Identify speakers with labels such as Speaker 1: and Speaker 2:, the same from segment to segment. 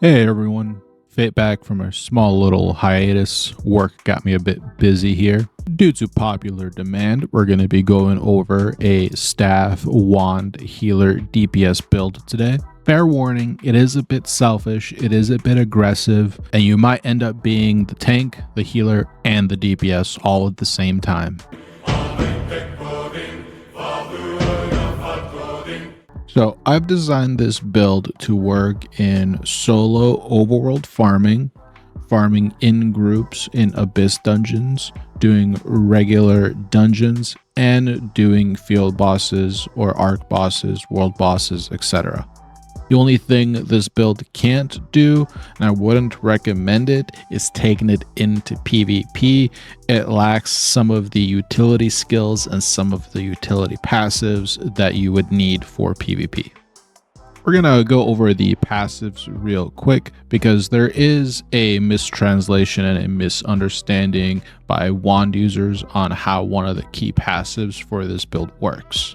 Speaker 1: Hey everyone, Fit back from a small little hiatus. Work got me a bit busy here. Due to popular demand, we're going to be going over a staff wand healer DPS build today. Fair warning, it is a bit selfish, it is a bit aggressive, and you might end up being the tank, the healer, and the DPS all at the same time. So I've designed this build to work in solo overworld farming, farming in groups in abyss dungeons, doing regular dungeons, and doing field bosses or arc bosses, world bosses, etc. The only thing this build can't do, and I wouldn't recommend it, is taking it into PvP. It lacks some of the utility skills and some of the utility passives that you would need for PvP. We're going to go over the passives real quick because there is a mistranslation and a misunderstanding by wand users on how one of the key passives for this build works.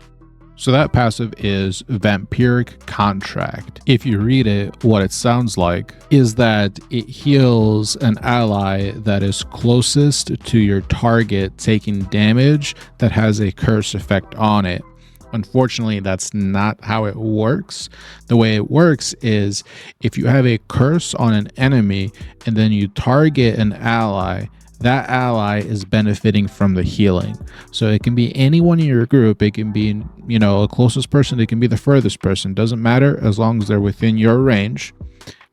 Speaker 1: So that passive is Vampiric Contract. If you read it, what it sounds like is that it heals an ally that is closest to your target taking damage that has a curse effect on it. Unfortunately, that's not how it works. The way it works is if you have a curse on an enemy and then you target an ally, that ally is benefiting from the healing. So it can be anyone in your group. It can be, a closest person. It can be the furthest person. Doesn't matter as long as they're within your range.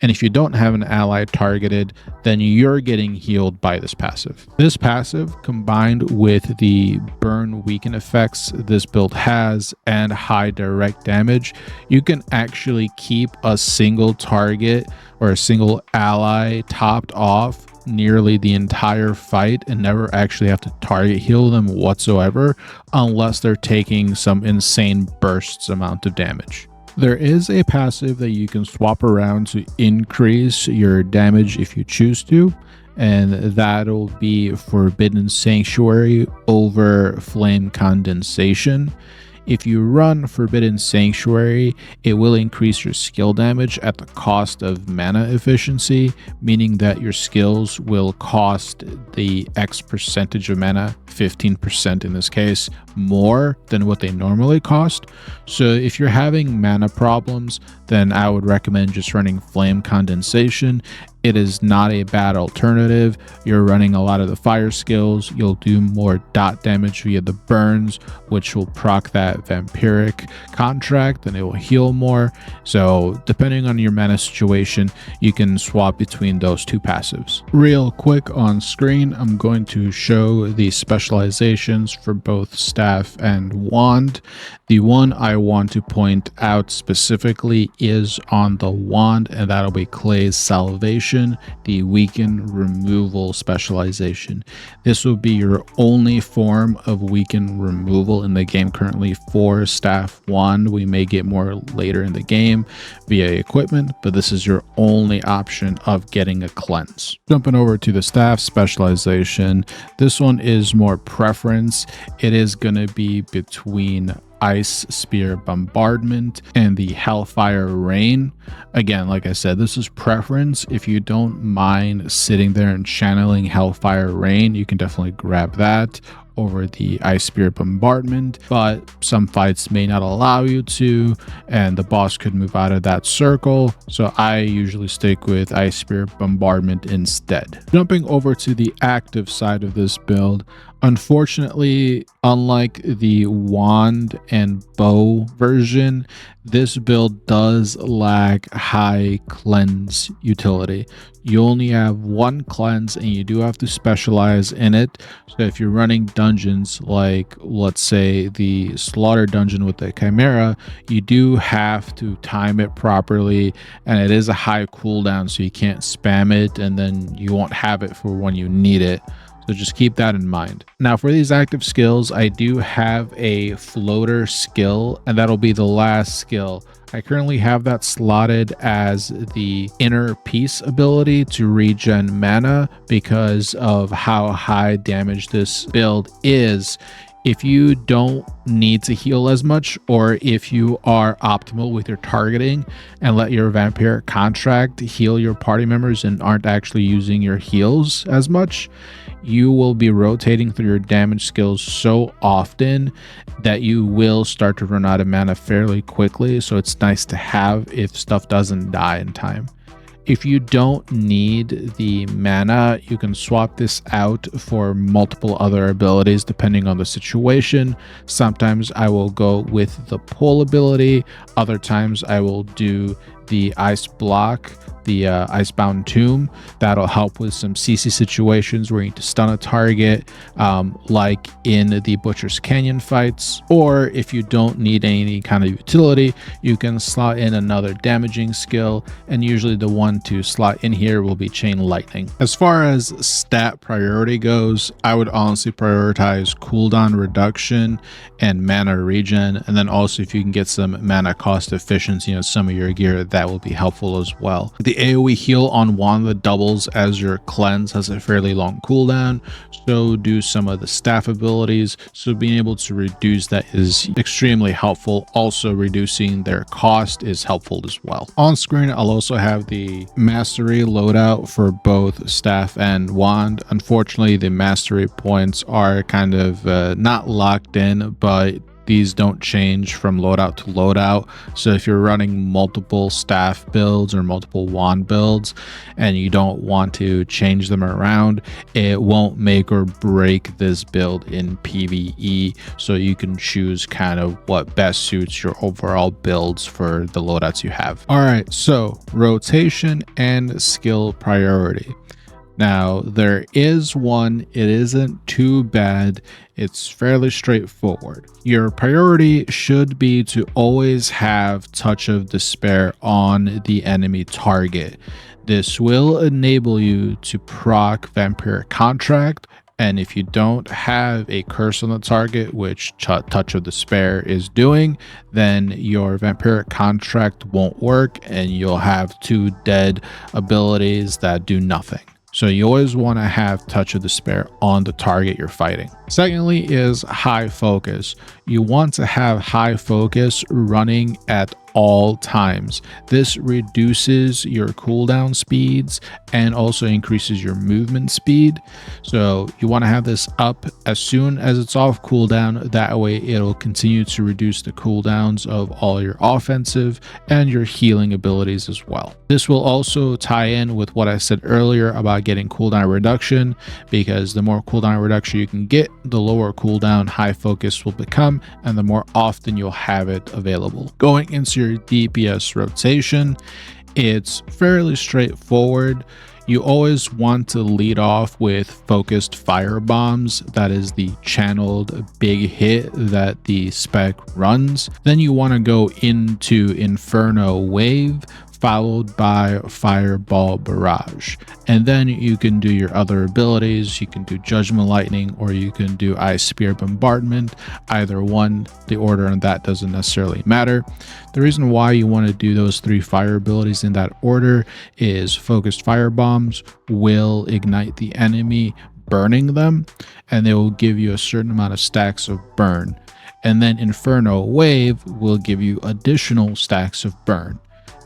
Speaker 1: And if you don't have an ally targeted, then you're getting healed by this passive. This passive, combined with the burn weaken effects this build has and high direct damage, you can actually keep a single target or a single ally topped off nearly the entire fight and never actually have to target heal them whatsoever unless they're taking some insane bursts amount of damage. There is a passive that you can swap around to increase your damage if you choose to, and that'll be Forbidden Sanctuary over Flame Condensation. If you run Forbidden Sanctuary, it will increase your skill damage at the cost of mana efficiency, meaning that your skills will cost the X percentage of mana, 15% in this case, more than what they normally cost. So if you're having mana problems, then I would recommend just running Flame Condensation. It is not a bad alternative. You're running a lot of the fire skills. You'll do more dot damage via the burns, which will proc that Vampiric Contract, and it will heal more. So depending on your mana situation, you can swap between those two passives. Real quick on screen, I'm going to show the specializations for both staff and wand. The one I want to point out specifically is on the wand, and that'll be Clay's Salvation, the weaken removal specialization. This will be your only form of weaken removal in the game currently for staff wand. We may get more later in the game via equipment, but this is your only option of getting a cleanse. Jumping over to the staff specialization, this one is more preference. It is going to be between Ice Spear Bombardment and the Hellfire Rain. Again, like I said, this is preference. If you don't mind sitting there and channeling Hellfire Rain, you can definitely grab that over the Ice Spear Bombardment, but some fights may not allow you to, and the boss could move out of that circle, so I usually stick with Ice Spear Bombardment instead. Jumping over to the active side of this build, unfortunately, unlike the wand and bow version, this build does lack high cleanse utility. You only have one cleanse and you do have to specialize in it. So if you're running dungeons like, let's say, the slaughter dungeon with the chimera, you do have to time it properly, and it is a high cooldown, so you can't spam it and then you won't have it for when you need it. So just keep that in mind. Now for these active skills, I do have a floater skill, and that'll be the last skill. I currently have that slotted as the inner peace ability to regen mana because of how high damage this build is. If you don't need to heal as much, or if you are optimal with your targeting and let your vampire contract heal your party members and aren't actually using your heals as much, you will be rotating through your damage skills so often that you will start to run out of mana fairly quickly. So it's nice to have if stuff doesn't die in time. If you don't need the mana, you can swap this out for multiple other abilities depending on the situation. Sometimes I will go with the pull ability. Other times I will do the ice block, the icebound tomb. That'll help with some CC situations where you need to stun a target, like in the Butcher's Canyon fights. Or if you don't need any kind of utility, you can slot in another damaging skill, and usually the one to slot in here will be Chain Lightning. As far as stat priority goes, I would honestly prioritize cooldown reduction and mana regen, and then also if you can get some mana cost efficiency on some of your gear, that will be helpful as well. The AoE heal on Wanda doubles as your cleanse has a fairly long cooldown, so do some of the staff abilities, so being able to reduce that is extremely helpful. Also reducing their cost is helpful as well. On screen I'll also have the mastery loadout for both staff and wand. Unfortunately the mastery points are kind of not locked in, but these don't change from loadout to loadout. So if you're running multiple staff builds or multiple wand builds and you don't want to change them around, it won't make or break this build in PvE. So you can choose kind of what best suits your overall builds for the loadouts you have. All right, so rotation and skill priority. Now, there is one, it isn't too bad, it's fairly straightforward. Your priority should be to always have Touch of Despair on the enemy target. This will enable you to proc Vampire Contract, and if you don't have a curse on the target, which Touch of Despair is doing, then your Vampiric Contract won't work and you'll have two dead abilities that do nothing. So you always want to have Touch of Despair on the target you're fighting. Secondly is high focus. You want to have high focus running at all times. This reduces your cooldown speeds and also increases your movement speed. So you want to have this up as soon as it's off cooldown. That way it'll continue to reduce the cooldowns of all your offensive and your healing abilities as well. This will also tie in with what I said earlier about getting cooldown reduction, because the more cooldown reduction you can get, the lower cooldown high focus will become, and the more often you'll have it available. Going into your DPS rotation, it's fairly straightforward. You always want to lead off with focused fire bombs. That is the channeled big hit that the spec runs. Then you want to go into Inferno Wave, followed by Fireball Barrage. And then you can do your other abilities. You can do Judgment Lightning, or you can do Ice Spear Bombardment. Either one, the order on that doesn't necessarily matter. The reason why you want to do those three fire abilities in that order is focused fire bombs will ignite the enemy, burning them, and they will give you a certain amount of stacks of burn. And then Inferno Wave will give you additional stacks of burn.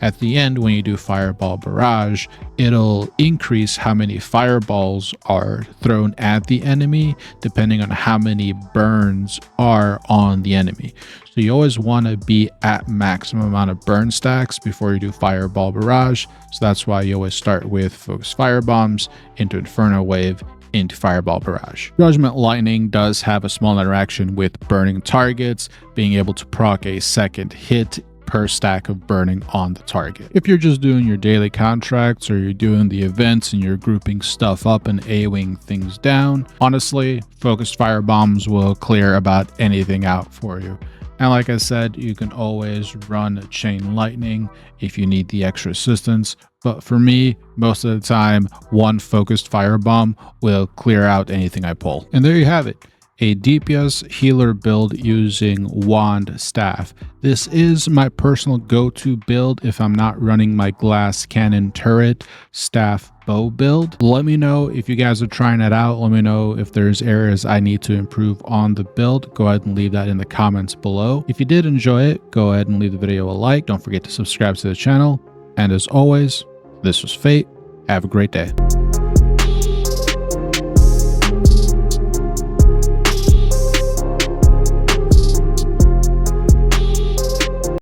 Speaker 1: At the end, when you do Fireball Barrage, it'll increase how many fireballs are thrown at the enemy depending on how many burns are on the enemy. So you always want to be at maximum amount of burn stacks before you do Fireball Barrage. So that's why you always start with Focused Fire Bombs into Inferno Wave into Fireball Barrage. Judgment Lightning does have a small interaction with burning targets, being able to proc a second hit per stack of burning on the target. If you're just doing your daily contracts, or you're doing the events and you're grouping stuff up and AoEing things down, honestly, focused fire bombs will clear about anything out for you. And like I said, you can always run Chain Lightning if you need the extra assistance. But for me, most of the time, one focused firebomb will clear out anything I pull. And there you have it. a DPS healer build using wand staff. This is my personal go-to build if I'm not running my glass cannon turret staff bow build. Let me know if you guys are trying it out. Let me know if there's areas I need to improve on the build. Go ahead and leave that in the comments below. If you did enjoy it, go ahead and leave the video a like. Don't forget to subscribe to the channel. And as always, this was Fate. Have a great day.